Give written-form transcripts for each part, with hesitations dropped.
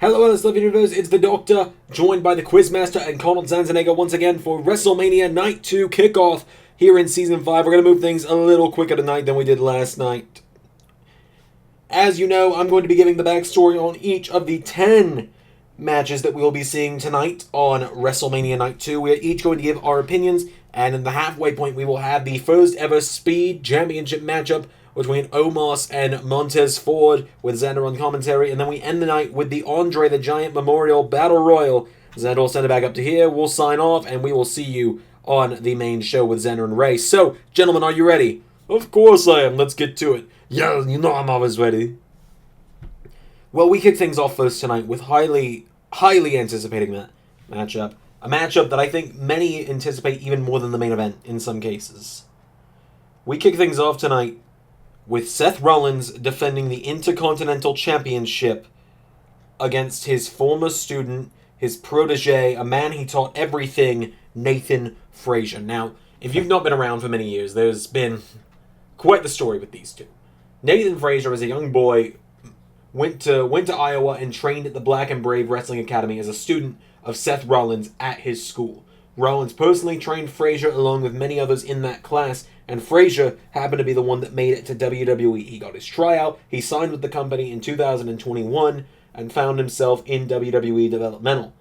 Hello, LS11 Universe, it's the Doctor, joined by the Quizmaster and Carnold Zandzenegger once again for WrestleMania Night 2 Kickoff here in Season 5. We're going to move things a little quicker tonight than we did last night. As you know, I'm going to be giving the backstory on each of the 10 matches that we'll be seeing tonight on WrestleMania Night 2. We're each going to give our opinions, and in the halfway point we will have the first ever Speed Championship matchup between Omos and Montez Ford with Xander on commentary, and then we end the night with the Andre the Giant Memorial Battle Royal. Xander will send it back up to here, we'll sign off, and we will see you on the main show with Xander and Ray. So, gentlemen, are you ready? Of course I am, let's get to it. Yeah, you know I'm always ready. Well, we kick things off first tonight with highly anticipating that matchup. A matchup that I think many anticipate even more than the main event in some cases. We kick things off tonight with Seth Rollins defending the Intercontinental Championship against his former student, his protege, a man he taught everything, Nathan Frazier. Now, if you've not been around for many years, there's been quite the story with these two. Nathan Frazier, as a young boy, went to Iowa and trained at the Black and Brave Wrestling Academy as a student of Seth Rollins at his school. Rollins personally trained Frazier along with many others in that class, and Frazier happened to be the one that made it to WWE. He got his tryout, he signed with the company in 2021, and found himself in WWE Developmental.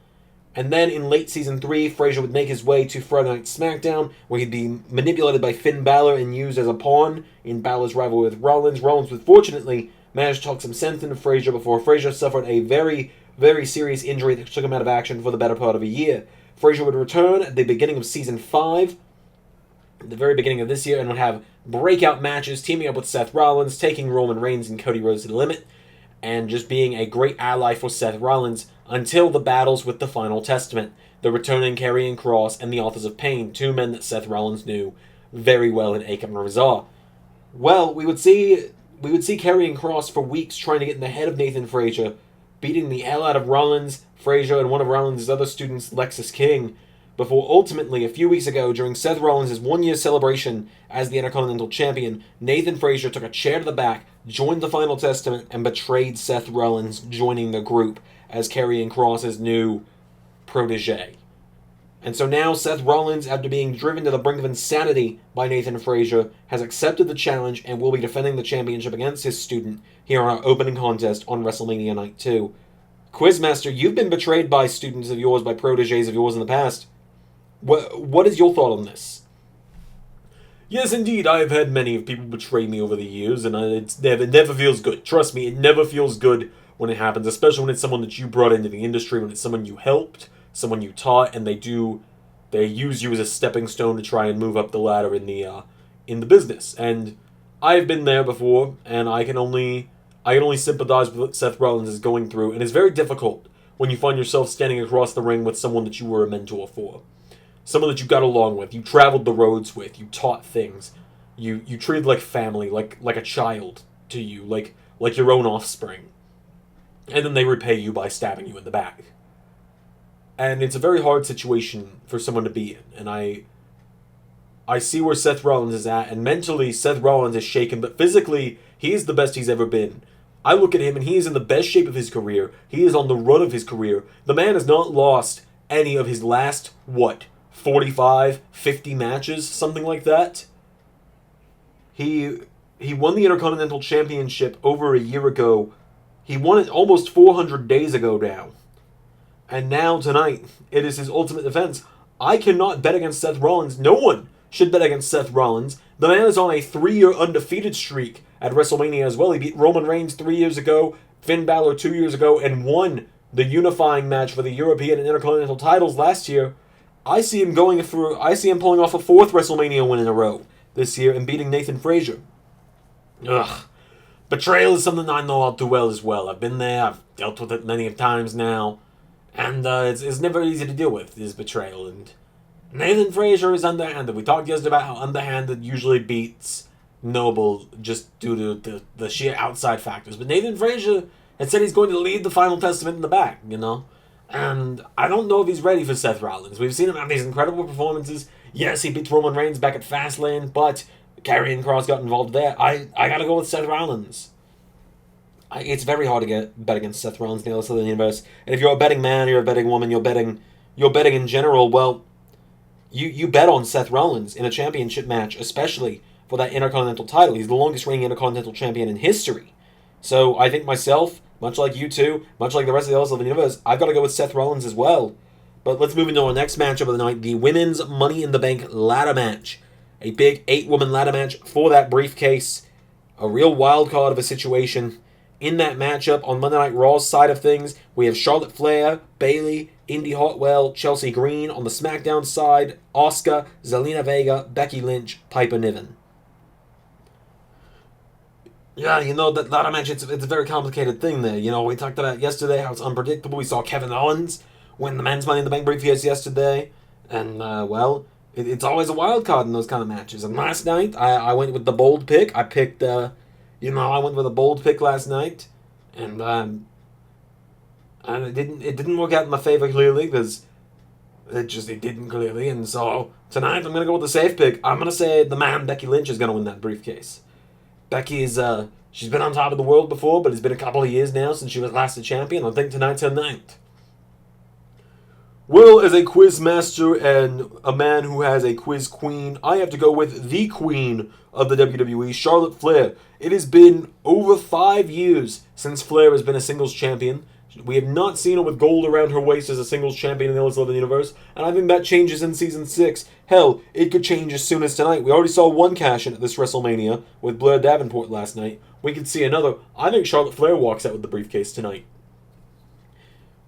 And then in late Season 3, Frazier would make his way to Friday Night SmackDown, where he'd be manipulated by Finn Balor and used as a pawn in Balor's rivalry with Rollins. Rollins would fortunately manage to talk some sense into Frazier before Frazier suffered a very, very serious injury that took him out of action for the better part of a year. Frazier would return at the beginning of Season 5, at the very beginning of this year, and would have breakout matches, teaming up with Seth Rollins, taking Roman Reigns and Cody Rhodes to the limit, and just being a great ally for Seth Rollins until the battles with the Final Testament, the returning Karrion Kross and the Authors of Pain, two men that Seth Rollins knew very well in Akam and Razor. Well, we would see Karrion Kross for weeks trying to get in the head of Nathan Frazier, beating the hell out of Rollins, Frazier, and one of Rollins' other students, Lexis King, before ultimately, a few weeks ago, during Seth Rollins' one-year celebration as the Intercontinental Champion, Nathan Frazier took a chair to the back, joined the Final Testament, and betrayed Seth Rollins, joining the group as Karrion Kross' new protege. And so now Seth Rollins, after being driven to the brink of insanity by Nathan Frazier, has accepted the challenge and will be defending the championship against his student here on our opening contest on WrestleMania Night 2. Quizmaster, you've been betrayed by students of yours, by proteges of yours in the past. What is your thought on this? Yes, indeed, I have had many people betray me over the years, and it never feels good. Trust me, it never feels good when it happens, especially when it's someone that you brought into the industry, when it's someone you helped, someone you taught, and they use you as a stepping stone to try and move up the ladder in the business. And I've been there before, and I can only sympathize with what Seth Rollins is going through, and it's very difficult when you find yourself standing across the ring with someone that you were a mentor for. Someone that you got along with, you traveled the roads with, you taught things, you treated like family, like a child to you, like your own offspring. And then they repay you by stabbing you in the back. And it's a very hard situation for someone to be in. And I see where Seth Rollins is at, and mentally Seth Rollins is shaken, but physically he is the best he's ever been. I look at him and he is in the best shape of his career. He is on the run of his career. The man has not lost any of his last, 45, 50 matches, something like that. He won the Intercontinental Championship over a year ago. He won it almost 400 days ago now. And now, tonight, it is his ultimate defense. I cannot bet against Seth Rollins. No one should bet against Seth Rollins. The man is on a 3-year undefeated streak at WrestleMania as well. He beat Roman Reigns 3 years ago, Finn Balor 2 years ago, and won the unifying match for the European and Intercontinental titles last year. I see him pulling off a 4th WrestleMania win in a row this year and beating Nathan Frazier. Ugh. Betrayal is something I know all too well as well. I've been there, I've dealt with it many times now, and it's never easy to deal with, this betrayal. And Nathan Frazier is underhanded. We talked yesterday about how underhanded usually beats Noble just due to the sheer outside factors. But Nathan Frazier had said he's going to lead the Final Testament in the back, And I don't know if he's ready for Seth Rollins. We've seen him have these incredible performances. Yes, he beats Roman Reigns back at Fastlane, but Karrion Kross got involved there. I gotta go with Seth Rollins. It's very hard to bet against Seth Rollins in the LS11 Universe. And if you're a betting man, you're a betting woman, you're betting in general, well, you bet on Seth Rollins in a championship match, especially for that Intercontinental title. He's the longest reigning Intercontinental champion in history. So I think myself, much like you two, much like the rest of the LS11 Universe, I've got to go with Seth Rollins as well. But let's move into our next matchup of the night, the Women's Money in the Bank ladder match. A big 8-woman ladder match for that briefcase. A real wild card of a situation. In that matchup, on Monday Night Raw's side of things, we have Charlotte Flair, Bayley, Indy Hartwell, Chelsea Green. On the SmackDown side, Asuka, Zelina Vega, Becky Lynch, Piper Niven. Yeah, that ladder match, it's a very complicated thing there. We talked about yesterday how it's unpredictable. We saw Kevin Owens win the Men's Money in the Bank briefcase yesterday. And, it's always a wild card in those kind of matches. And last night, I went with the bold pick. I picked... I went with a bold pick last night, and it didn't work out in my favor clearly because it didn't clearly, and so tonight I'm gonna go with the safe pick. I'm gonna say the man Becky Lynch is gonna win that briefcase. Becky is she's been on top of the world before, but it's been a couple of years now since she was last a champion. I think tonight's her night. Well, as a quizmaster and a man who has a quiz queen, I have to go with the queen of the WWE, Charlotte Flair. It has been over 5 years since Flair has been a singles champion. We have not seen her with gold around her waist as a singles champion in the LS11 Universe, and I think that changes in Season 6. Hell, it could change as soon as tonight. We already saw one cash-in at this WrestleMania with Blair Davenport last night. We could see another. I think Charlotte Flair walks out with the briefcase tonight.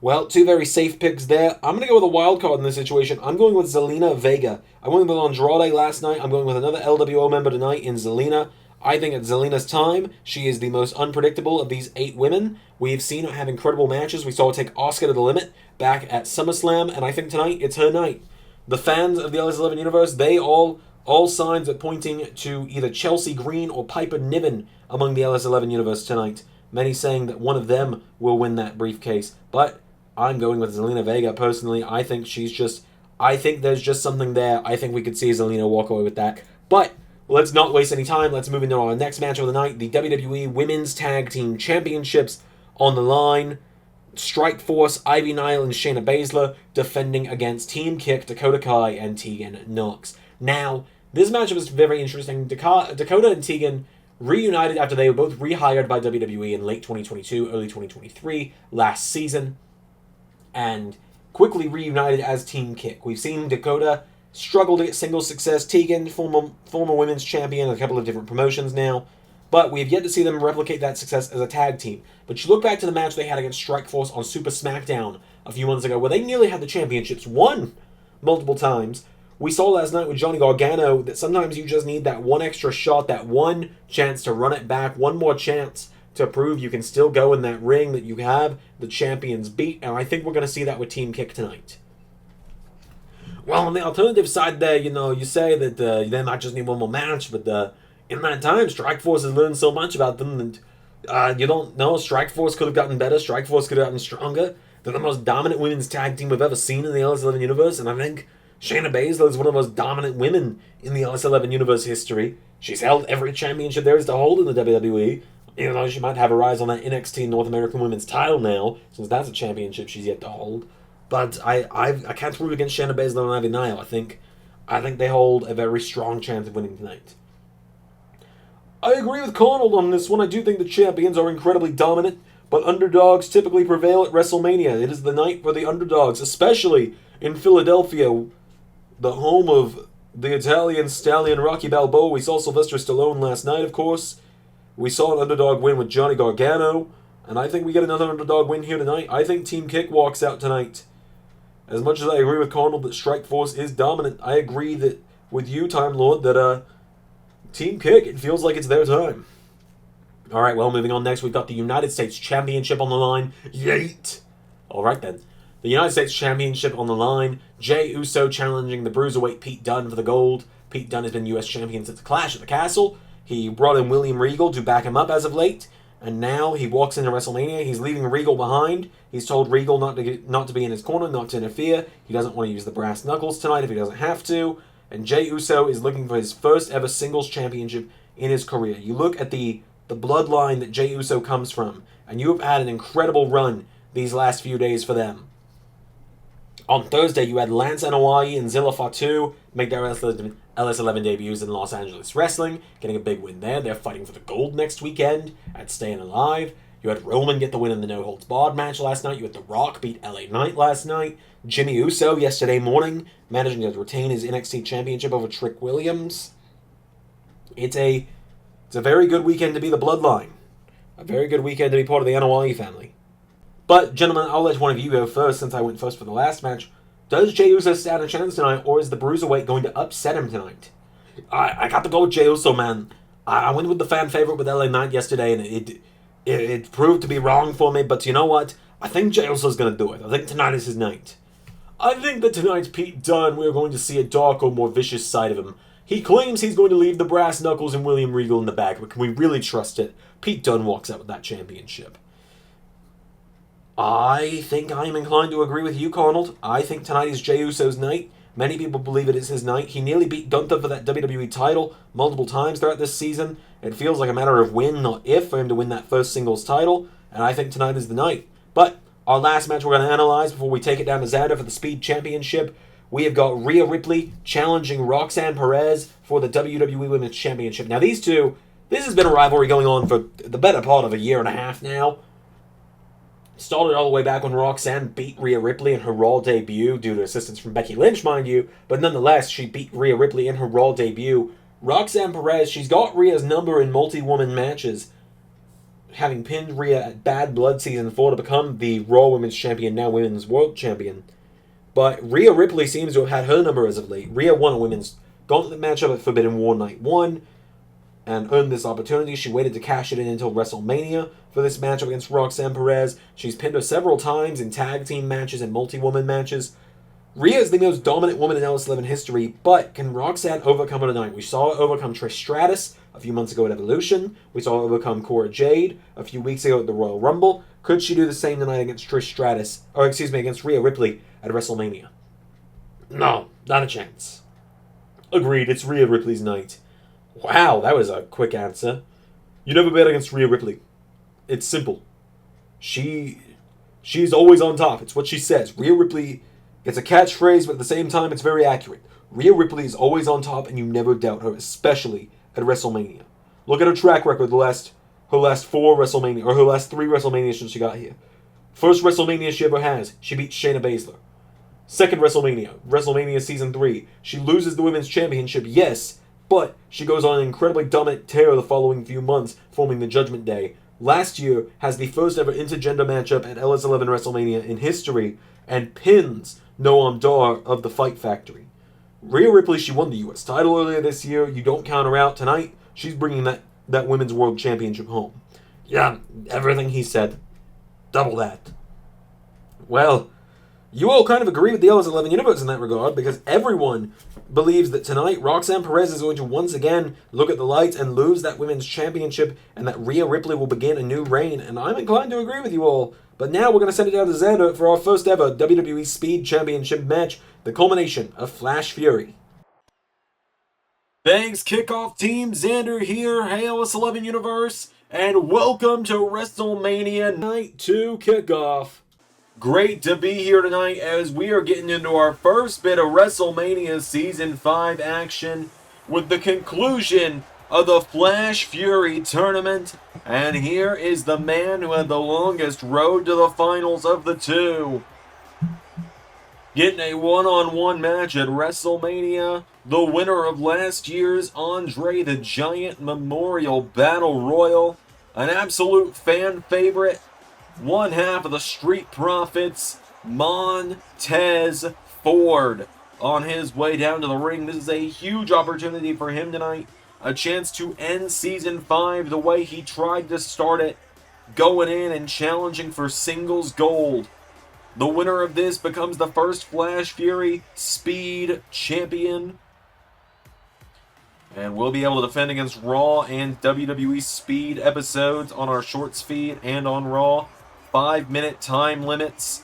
Well, two very safe picks there. I'm going to go with a wild card in this situation. I'm going with Zelina Vega. I went with Andrade last night. I'm going with another LWO member tonight in Zelina. I think at Zelina's time, she is the most unpredictable of these 8 women. We've seen her have incredible matches. We saw her take Asuka to the limit back at SummerSlam, and I think tonight it's her night. The fans of the LS11 Universe, they all signs are pointing to either Chelsea Green or Piper Niven among the LS11 Universe tonight. Many saying that one of them will win that briefcase, but I'm going with Zelina Vega personally. I think there's just something there. I think we could see Zelina walk away with that. But let's not waste any time. Let's move into our next match of the night. The WWE Women's Tag Team Championships on the line. Strikeforce, Ivy Nile, and Shayna Baszler defending against Team Kick, Dakota Kai, and Tegan Nox. Now, this matchup is very interesting. Dakota and Tegan reunited after they were both rehired by WWE in late 2022, early 2023, last season, and quickly reunited as Team Kick. We've seen Dakota struggle to get singles success. Tegan, former women's champion, a couple of different promotions now. But we've yet to see them replicate that success as a tag team. But you look back to the match they had against Strikeforce on Super SmackDown a few months ago, where they nearly had the championships won multiple times. We saw last night with Johnny Gargano that sometimes you just need that one extra shot, that one chance to run it back, one more chance to prove you can still go in that ring, that you have the champions beat, and I think we're going to see that with Team Kick tonight. Well, on the alternative side there, you say that they might just need one more match, but in that time, Strikeforce has learned so much about them, and you don't know, Strikeforce could have gotten better, Strikeforce could have gotten stronger. They're the most dominant women's tag team we've ever seen in the LS11 Universe, and I think Shayna Baszler is one of the most dominant women in the LS11 Universe history. She's held every championship there is to hold in the WWE, even though she might have her eyes on that NXT North American Women's title now, since that's a championship she's yet to hold. But I can't root against Shayna Baszler and Ivy Nile. I think they hold a very strong chance of winning tonight. I agree with Carnold on this one. I do think the champions are incredibly dominant, but underdogs typically prevail at WrestleMania. It is the night for the underdogs, especially in Philadelphia, the home of the Italian stallion Rocky Balboa. We saw Sylvester Stallone last night, of course. We saw an underdog win with Johnny Gargano, and I think we get another underdog win here tonight. I think Team Kick walks out tonight. As much as I agree with Carnold that Strikeforce is dominant, I agree that with you, Time Lord, that Team Kick, it feels like it's their time. Alright, well, moving on next, we've got the United States Championship on the line. Yeet! Alright then. The United States Championship on the line. Jey Uso challenging the Bruiserweight Pete Dunne for the gold. Pete Dunne has been US Champion since the Clash at the Castle. He brought in William Regal to back him up as of late. And now he walks into WrestleMania. He's leaving Regal behind. He's told Regal not to be in his corner, not to interfere. He doesn't want to use the brass knuckles tonight if he doesn't have to. And Jey Uso is looking for his first ever singles championship in his career. You look at the the bloodline that Jey Uso comes from. And you have had an incredible run these last few days for them. On Thursday, you had Lance Anoa'i and Zilla Fatu make their LS11 debuts in Los Angeles Wrestling, getting a big win there. They're fighting for the gold next weekend at Staying Alive. You had Roman get the win in the No Holds Barred match last night. You had The Rock beat LA Knight last night. Jimmy Uso yesterday morning managing to retain his NXT Championship over Trick Williams. It's a very good weekend to be the Bloodline. A very good weekend to be part of the Anoa'i family. But, gentlemen, I'll let one of you go first since I went first for the last match. Does Jey Uso stand a chance tonight, or is the Bruiserweight going to upset him tonight? I got to go with Jey Uso, man. I went with the fan favorite with LA Knight yesterday, and it proved to be wrong for me, but you know what? I think Jey Uso's going to do it. I think tonight is his night. I think that tonight's Pete Dunne, we're going to see a darker, more vicious side of him. He claims he's going to leave the brass knuckles and William Regal in the back, but can we really trust it? Pete Dunne walks out with that championship. I think I'm inclined to agree with you, Carnold. I think tonight is Jey Uso's night. Many people believe it is his night. He nearly beat Gunther for that WWE title multiple times throughout this season. It feels like a matter of when, not if, for him to win that first singles title, and I think tonight is the night. But our last match we're going to analyze before we take it down to Xander for the Speed Championship, we have got Rhea Ripley challenging Roxanne Perez for the WWE Women's Championship. Now these two, this has been a rivalry going on for the better part of a year and a half now. Started all the way back when Roxanne beat Rhea Ripley in her Raw debut, due to assistance from Becky Lynch, mind you, but nonetheless, she beat Rhea Ripley in her Raw debut. Roxanne Perez, she's got Rhea's number in multi-woman matches, having pinned Rhea at Bad Blood Season 4 to become the Raw Women's Champion, now Women's World Champion. But Rhea Ripley seems to have had her number as of late. Rhea won a Women's Gauntlet matchup at Forbidden War Night 1, and earned this opportunity. She waited to cash it in until WrestleMania for this matchup against Roxanne Perez. She's pinned her several times in tag team matches and multi-woman matches. Rhea is the most dominant woman in LS11 history, but can Roxanne overcome her tonight? We saw her overcome Trish Stratus a few months ago at Evolution. We saw her overcome Cora Jade a few weeks ago at the Royal Rumble. Could she do the same tonight against against Rhea Ripley at WrestleMania? No, not a chance. Agreed, it's Rhea Ripley's night. Wow, that was a quick answer. You never bet against Rhea Ripley. It's simple. She's always on top. It's what she says. Rhea Ripley, it's a catchphrase, but at the same time, it's very accurate. Rhea Ripley is always on top, and you never doubt her, especially at WrestleMania. Look at her track record her last 4 WrestleMania, or her last 3 WrestleManias since she got here. First WrestleMania she ever has, she beat Shayna Baszler. Second WrestleMania, WrestleMania Season 3, she loses the Women's Championship, yes, but she goes on an incredibly dominant tear the following few months, forming the Judgment Day. Last year has the first ever intergender matchup at LS11 WrestleMania in history, and pins Noam Dar of the Fight Factory. Rhea Ripley, she won the U.S. title earlier this year. You don't count her out tonight. She's bringing that Women's World Championship home. Yeah, everything he said. Double that. Well, you all kind of agree with the LS11 Universe in that regard, because everyone believes that tonight Roxanne Perez is going to once again look at the lights and lose that Women's Championship, and that Rhea Ripley will begin a new reign, and I'm inclined to agree with you all. But now we're going to send it down to Xander for our first ever WWE Speed Championship match, the culmination of Flash Fury. Thanks, Kickoff Team. Xander here, hey LS11 Universe, and welcome to WrestleMania Night 2 Kickoff. Great to be here tonight as we are getting into our first bit of WrestleMania Season 5 action with the conclusion of the Flash Fury tournament. And here is the man who had the longest road to the finals of the two. Getting a one-on-one match at WrestleMania, the winner of last year's Andre the Giant Memorial Battle Royal, an absolute fan favorite, one half of the Street Profits, Montez Ford, on his way down to the ring. This is a huge opportunity for him tonight. A chance to end Season 5 the way he tried to start it, going in and challenging for singles gold. The winner of this becomes the first Flash Fury Speed Champion, and we'll be able to defend against Raw and WWE Speed episodes on our Shorts feed and on Raw. 5-minute time limits,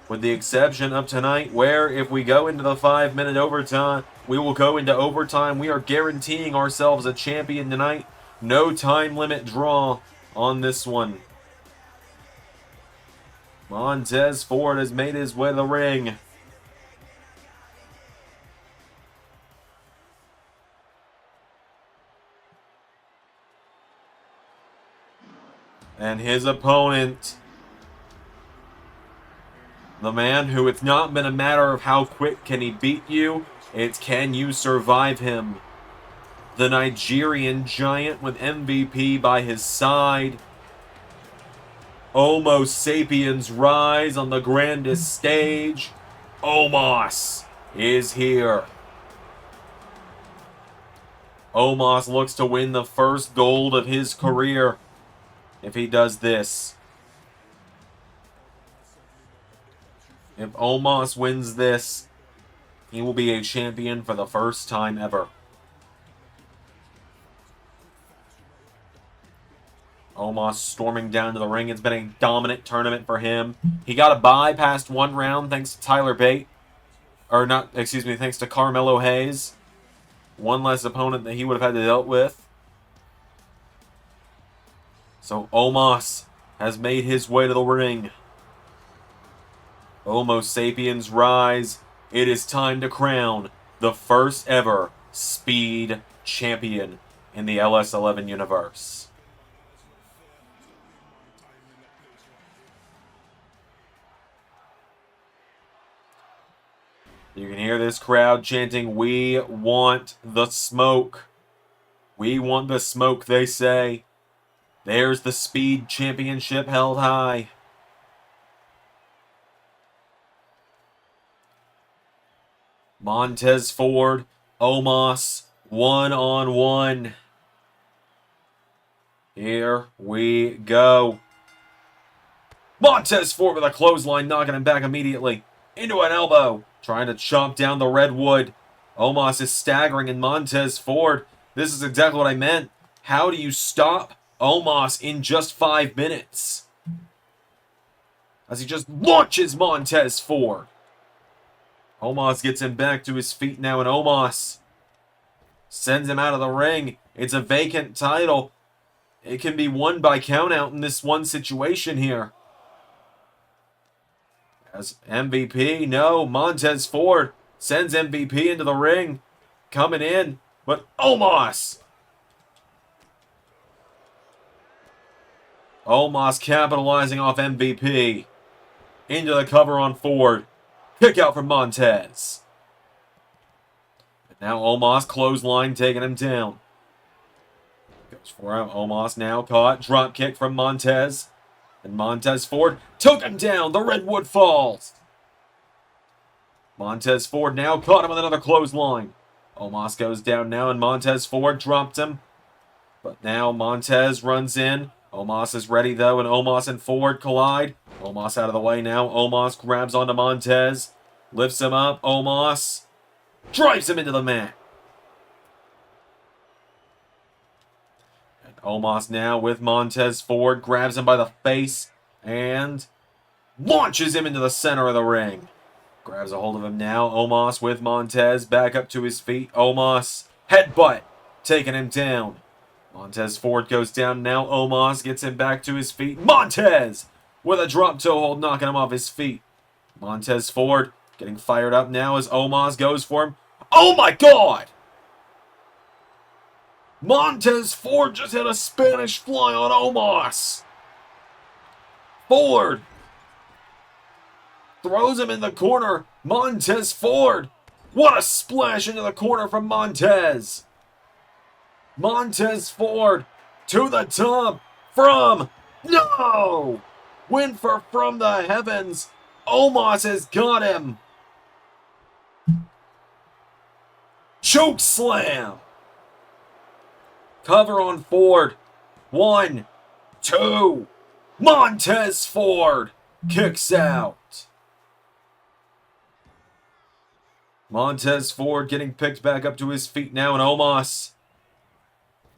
with the exception of tonight, where if we go into the 5-minute overtime, we will go into overtime. We are guaranteeing ourselves a champion tonight. No time limit draw on this one. Montez Ford has made his way to the ring. And his opponent, the man who it's not been a matter of how quick can he beat you, it's can you survive him. The Nigerian giant with MVP by his side. Homo sapiens rise on the grandest stage. Omos is here. Omos looks to win the first gold of his career if he does this. If Omos wins this, he will be a champion for the first time ever. Omos storming down to the ring. It's been a dominant tournament for him. He got a bye past one round thanks to Tyler Bate. Or not, excuse me, thanks to Carmelo Hayes. One less opponent that he would have had to deal with. So Omos has made his way to the ring. Homo sapiens rise. It is time to crown the first ever Speed Champion in the LS11 Universe. You can hear this crowd chanting, "We want the smoke." We want the smoke, they say. There's the Speed Championship held high. Montez Ford, Omos, one-on-one. Here we go. Montez Ford with a clothesline, knocking him back immediately. Into an elbow, trying to chomp down the redwood. Omos is staggering, and Montez Ford, this is exactly what I meant. How do you stop Omos in just 5 minutes? As he just launches Montez Ford. Omos gets him back to his feet now, and Omos sends him out of the ring. It's a vacant title. It can be won by countout in this one situation here. As MVP, no, Montez Ford sends MVP into the ring. Coming in, but Omos capitalizing off MVP. Into the cover on Ford. Kick out from Montez. And now Omos clothesline taking him down. Goes for him. Omos now caught. Drop kick from Montez. And Montez Ford took him down. The redwood falls. Montez Ford now caught him with another clothesline. Omos goes down now, and Montez Ford dropped him. But now Montez runs in. Omos is ready, though, and Omos and Ford collide. Omos out of the way now. Omos grabs onto Montez. Lifts him up. Omos drives him into the mat. And Omos now with Montez Ford. Grabs him by the face and launches him into the center of the ring. Grabs a hold of him now. Omos with Montez. Back up to his feet. Omos headbutt. Taking him down. Montez Ford goes down now. Omos gets him back to his feet. Montez with a drop toe hold, knocking him off his feet. Montez Ford getting fired up now as Omos goes for him. Oh my God! Montez Ford just hit a Spanish fly on Omos. Ford throws him in the corner. Montez Ford. What a splash into the corner from Montez. Montez Ford to the top from... No! Went for from the heavens. Omos has got him. Choke slam. Cover on Ford. 1, 2. Montez Ford kicks out. Montez Ford getting picked back up to his feet now, and Omos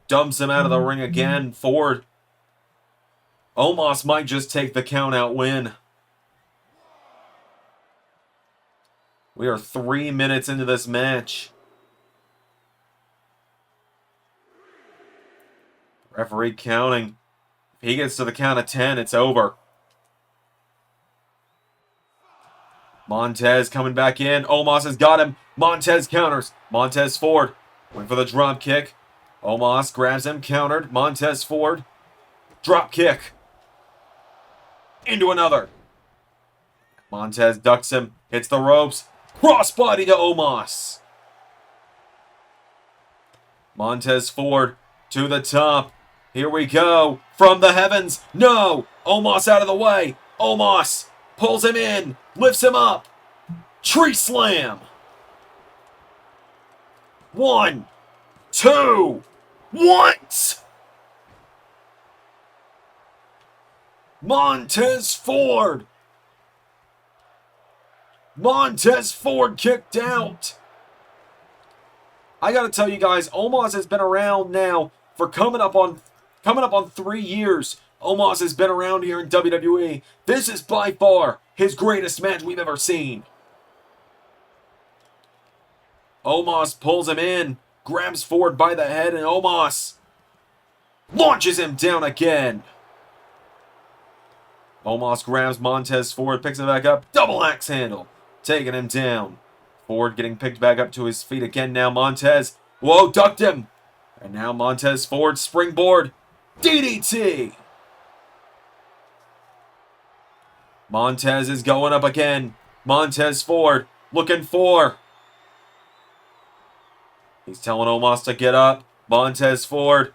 dumps him out of the ring again. Ford. Omos might just take the count-out win. We are 3 minutes into this match. Referee counting. If he gets to the count of 10, it's over. Montez coming back in. Omos has got him. Montez counters. Montez Ford went for the drop kick. Omos grabs him, countered. Montez Ford. Drop kick. Into another. Montez ducks him. Hits the ropes. Crossbody to Omos. Montez Ford to the top. Here we go. From the heavens. No. Omos out of the way. Omos pulls him in. Lifts him up. Tree slam. 1, 2, what? Montez Ford. Montez Ford kicked out. I gotta tell you guys, Omos has been around now for coming up on 3 years. Omos has been around here in WWE. This is by far his greatest match we've ever seen. Omos pulls him in, grabs Ford by the head, and Omos launches him down again. Omos grabs Montez Ford, picks him back up, double axe handle, taking him down. Ford getting picked back up to his feet again now. Montez, whoa, ducked him. And now Montez Ford, springboard, DDT. Montez is going up again. Montez Ford looking for. He's telling Omos to get up. Montez Ford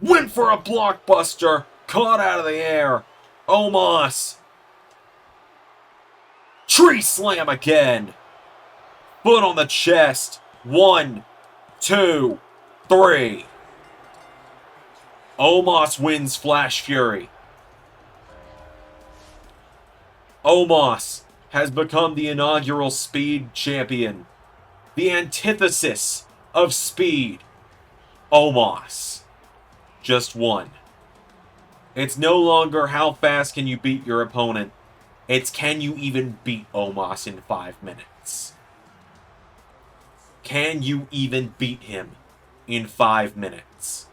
went for a blockbuster. Caught out of the air. Omos. Tree slam again. Foot on the chest. 1, 2, 3. Omos wins Flash Fury. Omos has become the inaugural Speed Champion. The antithesis of Speed. Omos. Just won. It's no longer how fast can you beat your opponent. It's can you even beat Omos in 5 minutes. Can you even beat him in 5 minutes?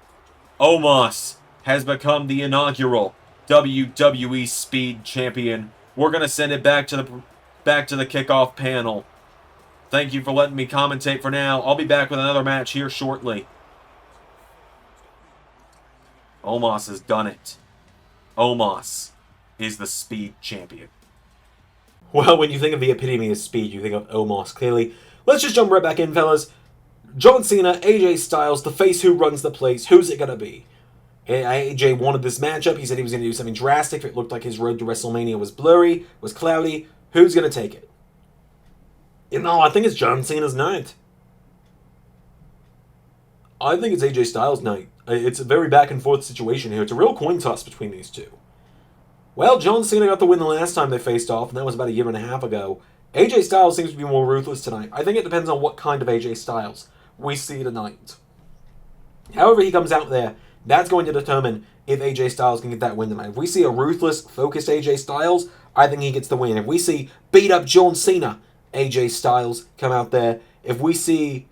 Omos has become the inaugural WWE Speed Champion. We're going to send it back to the kickoff panel. Thank you for letting me commentate for now. I'll be back with another match here shortly. Omos has done it. Omos is the Speed Champion. Well, when you think of the epitome of speed, you think of Omos, clearly. Let's just jump right back in, fellas. John Cena, AJ Styles, the face who runs the place. Who's it going to be? AJ wanted this matchup. He said he was going to do something drastic. It looked like his road to WrestleMania was blurry, was cloudy. Who's going to take it? You know, I think it's John Cena's night. I think it's AJ Styles' night. It's a very back and forth situation here. It's a real coin toss between these two. Well, John Cena got the win the last time they faced off, and that was about 1.5 years ago. AJ Styles seems to be more ruthless tonight. I think it depends on what kind of AJ Styles we see tonight. However he comes out there, that's going to determine if AJ Styles can get that win tonight. If we see a ruthless, focused AJ Styles, I think he gets the win. If we see beat-up John Cena, AJ Styles come out there. If we see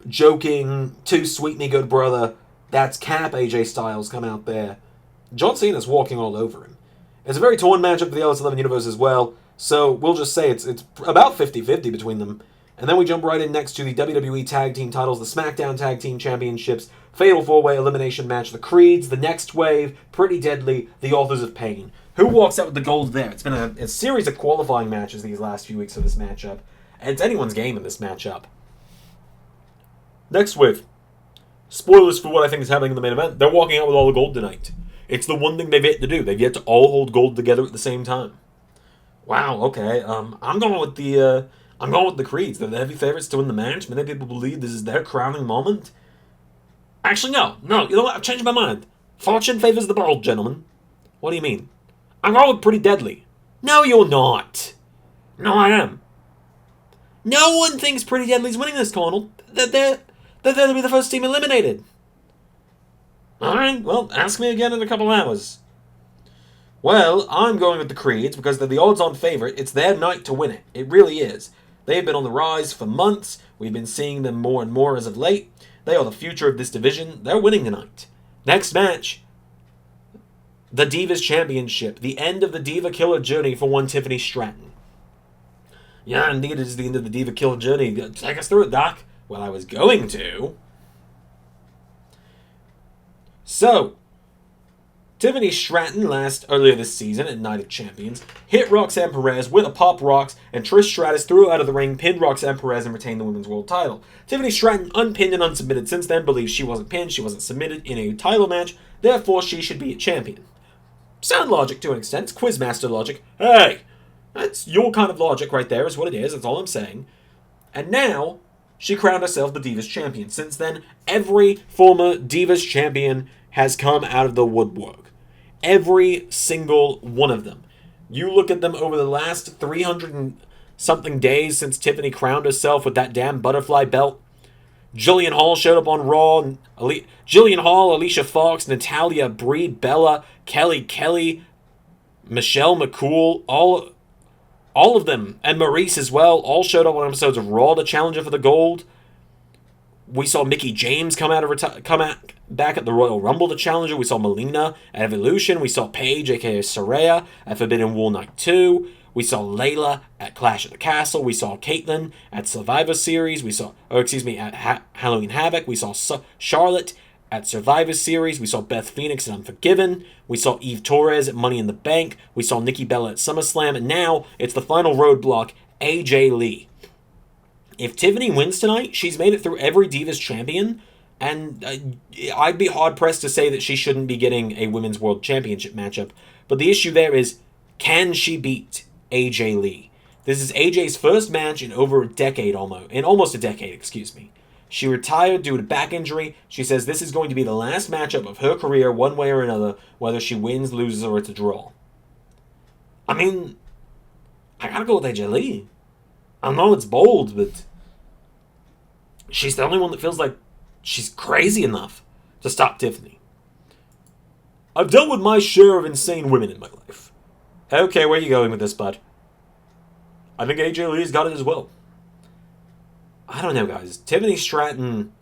joking, too sweet me good brother, that's Cap AJ Styles come out there, John Cena's walking all over him. It's a very torn matchup for the LS11 Universe as well, so we'll just say it's about 50-50 between them. And then we jump right in next to the WWE Tag Team titles, the SmackDown Tag Team Championships, Fatal 4-Way Elimination Match, the Creeds, the Next Wave, Pretty Deadly, the Authors of Pain. Who walks out with the gold there? It's been a series of qualifying matches these last few weeks of this matchup, and it's anyone's game in this matchup. Next Wave. Spoilers for what I think is happening in the main event. They're walking out with all the gold tonight. It's the one thing they've yet to do. They've yet to all hold gold together at the same time. Wow, okay. I'm going with the Creeds. They're the heavy favorites to win the match. Many people believe this is their crowning moment. Actually, no. You know what? I've changed my mind. Fortune favors the bold, gentlemen. What do you mean? I'm going with Pretty Deadly. No, you're not. No, I am. No one thinks Pretty Deadly's winning this, Carnold. They're there to be the first team eliminated. Alright, well, ask me again in a couple hours. Well, I'm going with the Creeds because they're the odds-on favorite. It's their night to win it. It really is. They've been on the rise for months. We've been seeing them more and more as of late. They are the future of this division. They're winning tonight. Next match, the Divas Championship. The end of the Diva Killer journey for one Tiffany Stratton. Yeah, indeed, it is the end of the Diva Killer journey. Take us through it, Doc. Well, I was going to. So, Tiffany Stratton earlier this season at Night of Champions hit Roxanne Perez with a Pop Rocks, and Trish Stratus threw her out of the ring, pinned Roxanne Perez, and retained the Women's World title. Tiffany Stratton, unpinned and unsubmitted since then, believes she wasn't pinned, she wasn't submitted in a title match, therefore she should be a champion. Sound logic to an extent. It's Quizmaster logic. Hey, that's your kind of logic right there is what it is. That's all I'm saying. And now, she crowned herself the Divas Champion. Since then, every former Divas Champion has come out of the woodwork. Every single one of them. You look at them over the last 300 and something days since Tiffany crowned herself with that damn butterfly belt. Jillian Hall showed up on Raw. Jillian Hall, Alicia Fox, Natalia, Brie, Bella, Kelly, Michelle McCool, all of them, and Maurice as well, all showed up on episodes of Raw to challenge her for the gold. We saw Mickie James come back at the Royal Rumble to challenge her. We saw Melina at Evolution. We saw Paige, aka Saraya, at Forbidden War Night 2. We saw Layla at Clash at the Castle. We saw Caitlyn at Survivor Series. At Halloween Havoc. We saw Charlotte at Survivor Series. We saw Beth Phoenix at Unforgiven. We saw Eve Torres at Money in the Bank. We saw Nikki Bella at SummerSlam. And now it's the final roadblock, AJ Lee. If Tiffany wins tonight, she's made it through every Divas Champion, and I'd be hard-pressed to say that she shouldn't be getting a Women's World Championship matchup. But the issue there is, can she beat AJ Lee? This is AJ's first match in almost a decade. She retired due to back injury. She says this is going to be the last matchup of her career, one way or another, whether she wins, loses, or it's a draw. I mean, I gotta go with AJ Lee. I know it's bold, but she's the only one that feels like she's crazy enough to stop Tiffany. I've dealt with my share of insane women in my life. Okay, where are you going with this, bud? I think AJ Lee's got it as well. I don't know, guys. Tiffany Stratton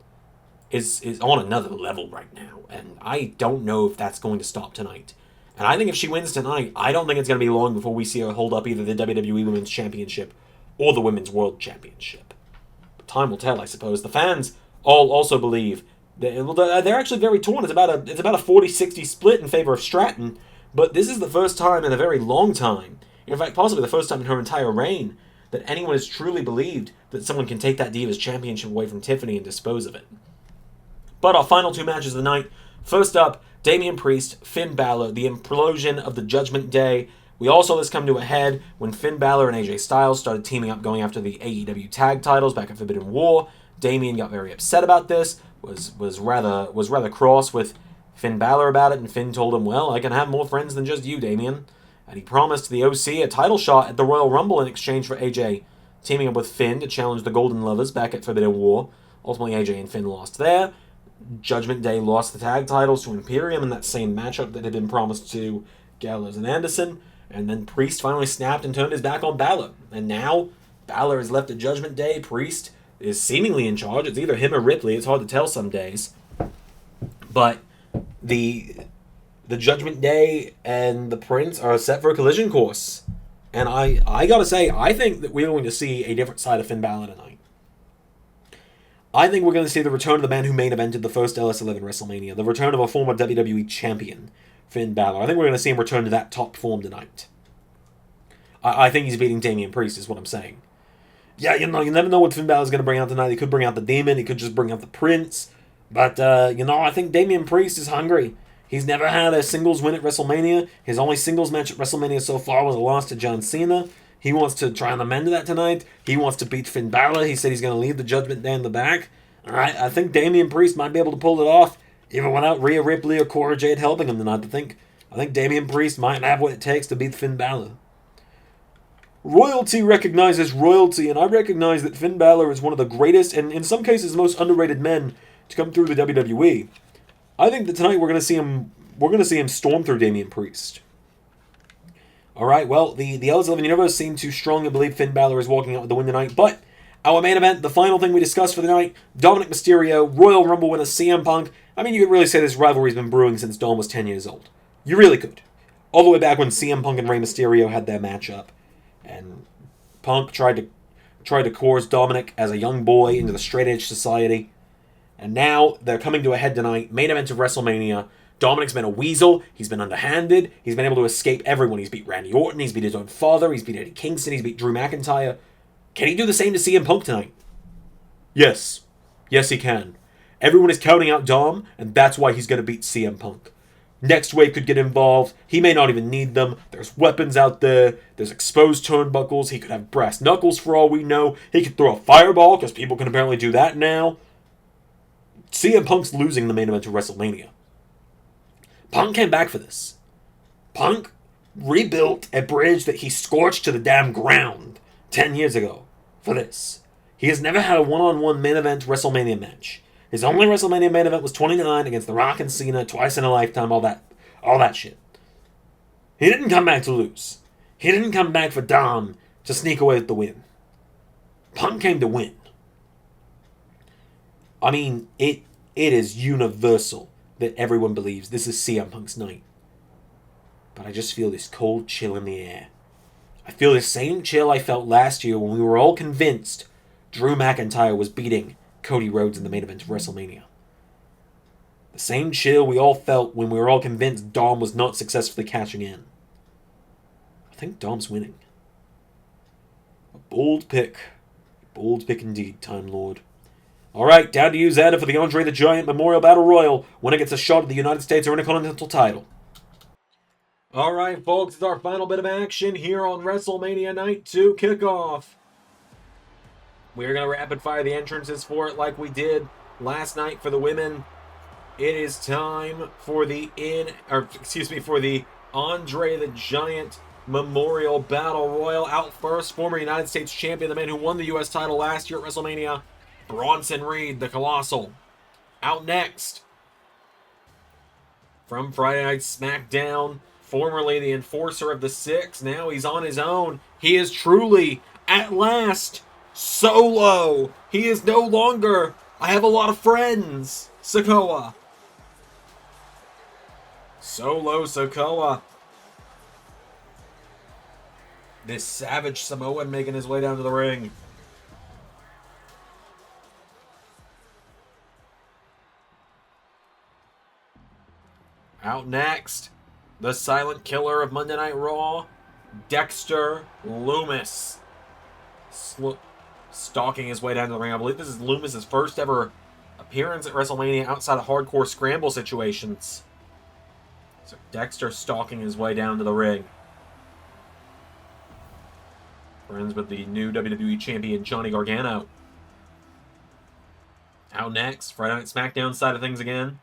is on another level right now, and I don't know if that's going to stop tonight. And I think if she wins tonight, I don't think it's going to be long before we see her hold up either the WWE Women's Championship or the Women's World Championship. But time will tell, I suppose. The fans all also believe that they're actually very torn. It's about a 40-60 split in favor of Stratton, but this is the first time in a very long time, in fact, possibly the first time in her entire reign, that anyone has truly believed that someone can take that Divas Championship away from Tiffany and dispose of it. But our final two matches of the night. First up, Damian Priest, Finn Balor, the implosion of the Judgment Day. We all saw this come to a head when Finn Balor and AJ Styles started teaming up going after the AEW tag titles back at Forbidden War. Damian got very upset about this, was rather cross with Finn Balor about it, and Finn told him, well, I can have more friends than just you, Damian. And he promised the OC a title shot at the Royal Rumble in exchange for AJ teaming up with Finn to challenge the Golden Lovers back at Forbidden War. Ultimately, AJ and Finn lost there. Judgment Day lost the tag titles to Imperium in that same matchup that had been promised to Gallows and Anderson. And then Priest finally snapped and turned his back on Balor. And now, Balor is left at Judgment Day. Priest is seemingly in charge. It's either him or Ripley. It's hard to tell some days. But the Judgment Day and the Prince are set for a collision course. And I gotta say, I think that we're going to see a different side of Finn Balor tonight. I think we're going to see the return of the man who main evented the first LS11 WrestleMania. The return of a former WWE champion, Finn Balor. I think we're going to see him return to that top form tonight. I think he's beating Damian Priest, is what I'm saying. Yeah, you never know what Finn Balor's going to bring out tonight. He could bring out the Demon. He could just bring out the Prince. But, I think Damian Priest is hungry. He's never had a singles win at WrestleMania. His only singles match at WrestleMania so far was a loss to John Cena. He wants to try and amend that tonight. He wants to beat Finn Balor. He said he's going to leave the Judgment Day in the back. All right, I think Damian Priest might be able to pull it off, even without Rhea Ripley or Cora Jade helping him tonight. I think Damian Priest might have what it takes to beat Finn Balor. Royalty recognizes royalty, and I recognize that Finn Balor is one of the greatest, and in some cases most underrated men to come through the WWE. I think that tonight we're going to see him storm through Damian Priest. All right, well, the LS11 Universe seem to strongly believe Finn Balor is walking out with the win tonight, but our main event, the final thing we discussed for the night, Dominic Mysterio, Royal Rumble winner CM Punk, I mean, you could really say this rivalry's been brewing since Dom was 10 years old. You really could. All the way back when CM Punk and Rey Mysterio had their matchup. And Punk tried to coerce Dominic as a young boy into the straight edge society. And now they're coming to a head tonight. Main event of WrestleMania. Dominic's been a weasel. He's been underhanded. He's been able to escape everyone. He's beat Randy Orton. He's beat his own father. He's beat Eddie Kingston. He's beat Drew McIntyre. Can he do the same to CM Punk tonight? Yes. Yes, he can. Everyone is counting out Dom, and that's why he's going to beat CM Punk. Next wave could get involved. He may not even need them. There's weapons out there. There's exposed turnbuckles. He could have brass knuckles for all we know. He could throw a fireball, because people can apparently do that now. CM Punk's losing the main event of WrestleMania. Punk came back for this. Punk rebuilt a bridge that he scorched to the damn ground 10 years ago for this. He has never had a one-on-one main event WrestleMania match. His only WrestleMania main event was 29 against The Rock and Cena, twice in a lifetime, all that shit. He didn't come back to lose. He didn't come back for Dom to sneak away with the win. Punk came to win. I mean, it is universal that everyone believes this is CM Punk's night. But I just feel this cold chill in the air. I feel the same chill I felt last year when we were all convinced Drew McIntyre was beating Cody Rhodes in the main event of WrestleMania. The same chill we all felt when we were all convinced Dom was not successfully cashing in. I think Dom's winning. A bold pick. A bold pick indeed, Time Lord. Alright, down to you, Xander, for the Andre the Giant Memorial Battle Royal when it gets a shot at the United States or Intercontinental title. Alright, folks, it's our final bit of action here on WrestleMania Night 2 Kickoff. We're going to rapid fire the entrances for it like we did last night for the women. It is time for the Andre the Giant Memorial Battle Royal. Out first, former United States champion, the man who won the U.S. title last year at WrestleMania, Bronson Reed, the Colossal. Out next, from Friday Night SmackDown, formerly the Enforcer of the Six, now he's on his own. He is truly, at last, Solo. He is no longer, I have a lot of friends, Sikoa. Solo Sikoa. This savage Samoan making his way down to the ring. Out next, the silent killer of Monday Night Raw, Dexter Lumis. Stalking his way down to the ring. I believe this is Lumis' first ever appearance at WrestleMania outside of hardcore scramble situations. So Dexter stalking his way down to the ring. Friends with the new WWE Champion Johnny Gargano. Out next, Friday Night SmackDown side of things again.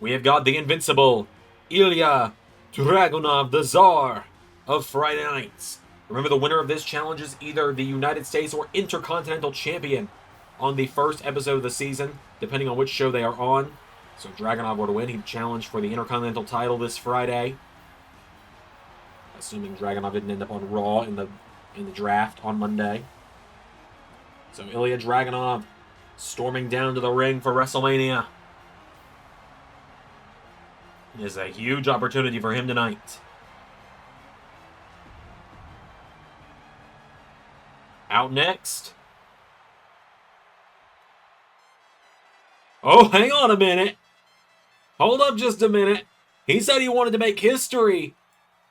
We have got the invincible Ilya Dragunov, the Tsar of Friday Nights. Remember, the winner of this challenge is either the United States or Intercontinental Champion on the first episode of the season, depending on which show they are on. So if Dragunov were to win, he'd challenge for the Intercontinental title this Friday. Assuming Dragunov didn't end up on Raw in the draft on Monday. So Ilya Dragunov storming down to the ring for WrestleMania. It is a huge opportunity for him tonight. Out next. Oh, hang on a minute. Hold up just a minute. He said he wanted to make history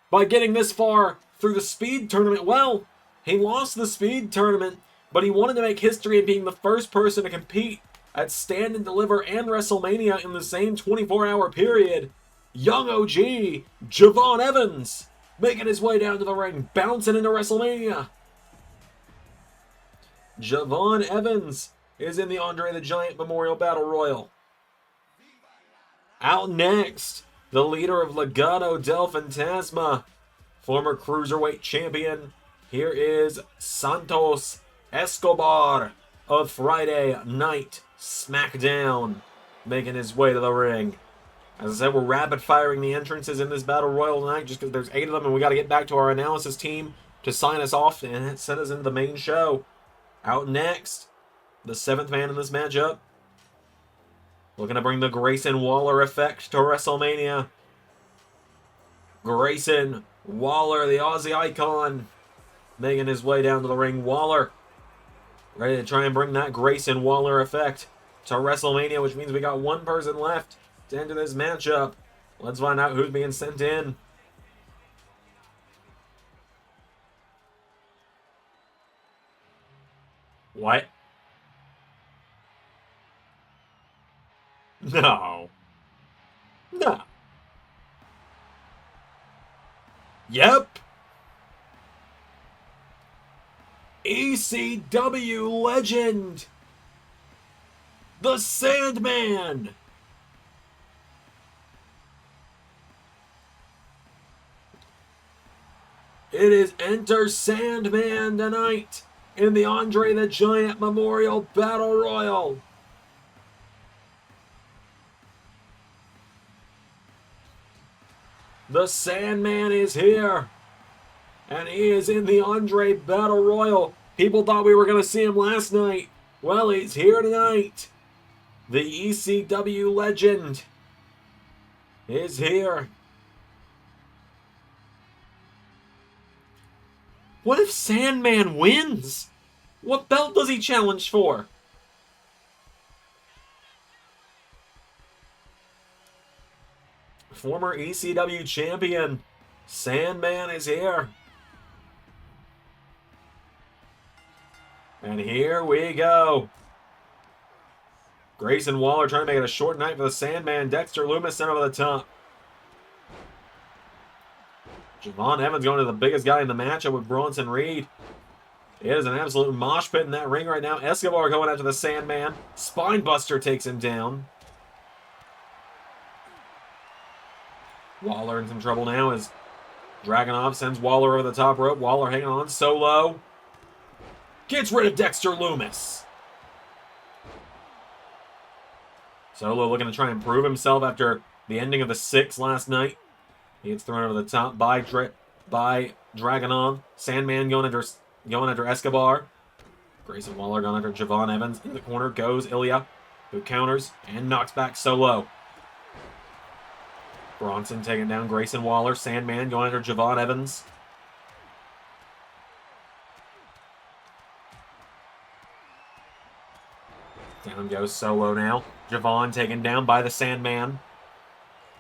by getting this far through the speed tournament. Well, he lost the speed tournament, but he wanted to make history in being the first person to compete at Stand and Deliver and WrestleMania in the same 24-hour period. Young OG, Javon Evans, making his way down to the ring, bouncing into WrestleMania. Javon Evans is in the Andre the Giant Memorial Battle Royal. Out next, the leader of Legado del Fantasma, former Cruiserweight Champion. Here is Santos Escobar of Friday Night SmackDown, making his way to the ring. As I said, we're rapid-firing the entrances in this Battle Royal tonight just because there's 8 of them, and we got to get back to our analysis team to sign us off and send us into the main show. Out next, the 7th man in this matchup, Looking to bring the Grayson Waller effect to WrestleMania. Grayson Waller, the Aussie icon, making his way down to the ring. Waller ready to try and bring that Grayson Waller effect to WrestleMania, which means we got one person left to enter this matchup. Let's find out who's being sent in. What? No. No. Yep. ECW legend, the Sandman. It is Enter Sandman tonight in the Andre the Giant Memorial Battle Royal. The Sandman is here. And he is in the Andre Battle Royal. People thought we were going to see him last night. Well, he's here tonight. The ECW legend is here. What if Sandman wins? What belt does he challenge for? Former ECW champion Sandman is here. And here we go. Grayson Waller trying to make it a short night for the Sandman. Dexter Lumis sent over the top. Javon Evans going to the biggest guy in the matchup with Bronson Reed. It is an absolute mosh pit in that ring right now. Escobar going after the Sandman. Spinebuster takes him down. Waller in some trouble now as Dragunov sends Waller over the top rope. Waller hanging on. Solo gets rid of Dexter Lumis. Solo looking to try and prove himself after the ending of the 6 last night. He gets thrown over the top by Dragunov. Sandman going after Escobar. Grayson Waller going after Javon Evans. In the corner goes Ilya, who counters and knocks back Solo. Bronson taking down Grayson Waller. Sandman going after Javon Evans. Down goes Solo now. Javon taken down by the Sandman.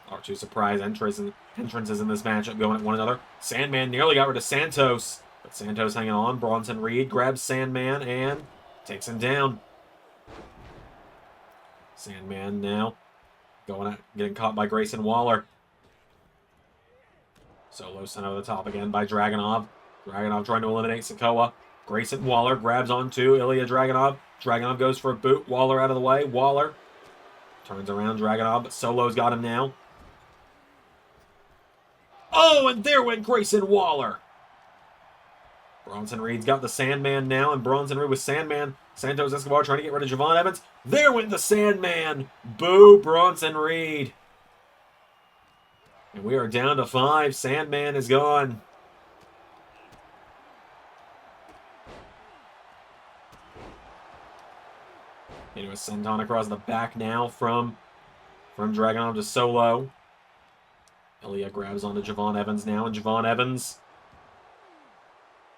Our two surprise entrances in this matchup going at one another. Sandman nearly got rid of Santos, but Santos hanging on. Bronson Reed grabs Sandman and takes him down. Sandman now getting caught by Grayson Waller. Solo sent over the top again by Dragunov. Dragunov trying to eliminate Sikoa. Grayson Waller grabs onto Ilya Dragunov. Dragunov goes for a boot. Waller out of the way. Waller turns around Dragunov, but Solo's got him now. Oh, and there went Grayson Waller. Bronson Reed's got the Sandman now, and Bronson Reed with Sandman. Santos Escobar trying to get rid of Javon Evans. There went the Sandman. Boo, Bronson Reed. And we are down to 5. Sandman is gone. Into a senton across the back now from Dragunov to Solo. Ilya grabs onto Javon Evans now, and Javon Evans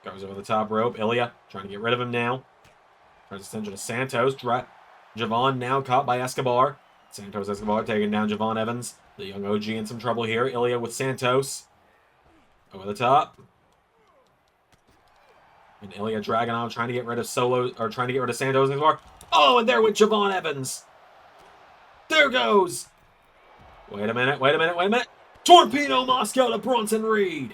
goes over the top rope. Ilya trying to get rid of him now. Tries to send it to Santos. Javon now caught by Escobar. Santos Escobar taking down Javon Evans. The young OG in some trouble here. Ilya with Santos. Over the top. And Ilya Dragunov trying to get rid of Santos Escobar. Oh, and there went Javon Evans. There goes. Wait a minute. Torpedo Moscow to Bronson Reed.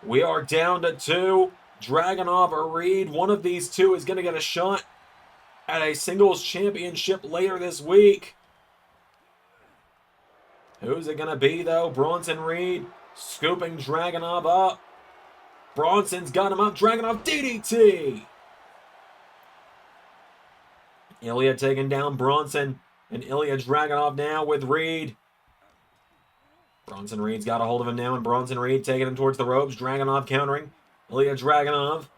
We are down to 2. Dragunov or Reed. One of these two is going to get a shot at a singles championship later this week. Who's it going to be, though? Bronson Reed scooping Dragunov up. Bronson's got him up. Dragunov DDT. Ilya taking down Bronson. And Ilya Dragunov now with Reed. Bronson Reed's got a hold of him now, and Bronson Reed taking him towards the ropes. Dragunov countering. Ilya Dragunov.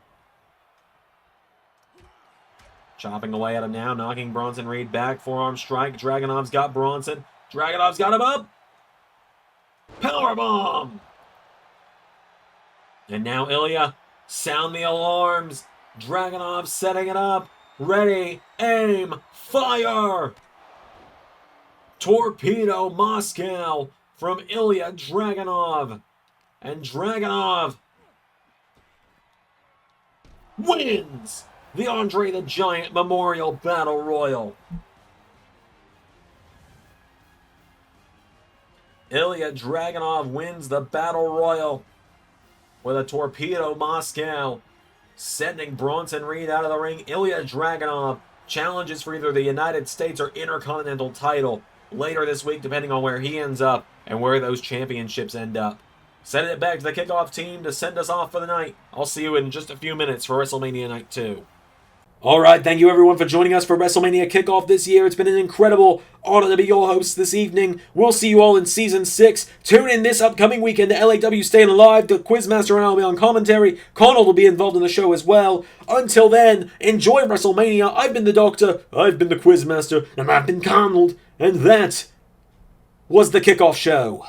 Chopping away at him now, knocking Bronson Reed back. Forearm strike. Dragunov's got Bronson. Dragunov's got him up. Powerbomb! And now Ilya, sound the alarms. Dragunov setting it up. Ready, aim, fire! Torpedo Moscow from Ilya Dragunov. And Dragunov wins the Andre the Giant Memorial Battle Royal. Ilya Dragunov wins the Battle Royal with a Torpedo Moscow, sending Bronson Reed out of the ring. Ilya Dragunov challenges for either the United States or Intercontinental title later this week, depending on where he ends up and where those championships end up. Sending it back to the Kickoff team to send us off for the night. I'll see you in just a few minutes for WrestleMania Night 2. Alright, thank you everyone for joining us for WrestleMania Kickoff this year. It's been an incredible honor to be your host this evening. We'll see you all in Season 6. Tune in this upcoming weekend to LAW Staying Alive. The Quizmaster and I will be on commentary. Carnold will be involved in the show as well. Until then, enjoy WrestleMania. I've been the Doctor, I've been the Quizmaster, and I've been Carnold. And that was the Kickoff Show.